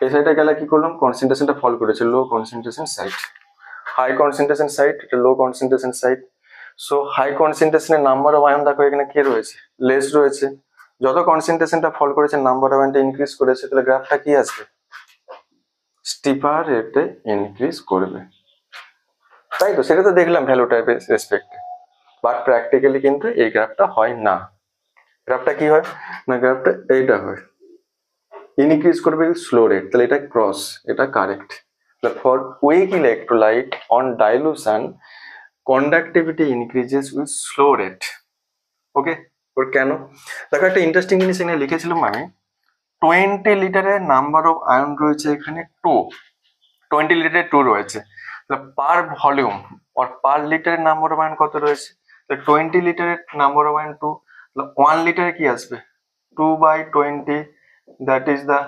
এই সাইডে গেলে কি করলাম, কনসেন্ট্রেশনটা ফল করেছে, low concentration side, high concentration side, এটা low concentration side. So high কনসেন্ট্রেশনের নাম্বার অফ আয়ন দেখো এখানে কি রয়েছে, লেস রয়েছে। যত কনসেন্ট্রেশনটা ফল করেছে নাম্বার অফ আয়নটা ইনক্রিজ করেছে, তাহলে গ্রাফটা কি আসবে, স্টিপার রেটে ইনক্রিজ করবে, তাই তো? সেটা তো দেখলাম ভ্যালু টাইপের রেসপেক্টে, বাট প্র্যাকটিক্যালি কিন্তু এই গ্রাফটা হয় না। গ্রাফটা কি হয় না, গ্রাফটা এইটা হয়, ইনক্রিজ করবে স্লো রেট, তাহলে এটা ক্রস, এটা correct. For weak electrolyte on dilution conductivity increases with slow rate. Okay, ওর কেন দেখো, একটা ইন্টারেস্টিং জিনিস এখানে লিখেছিলাম আমি, 20 লিটারের নাম্বার অফ আয়ন রয়েছে এখানে 2, 20 লিটারে 2 রয়েছে, পার ভলিউম আর পার লিটারের নাম্বার অফ আয়ন কত রয়েছে, 20 লিটারের নাম্বার অফ আয়ন 2, 1 লিটারে কি আসবে 2/20, দ্যাট ইজ দ্য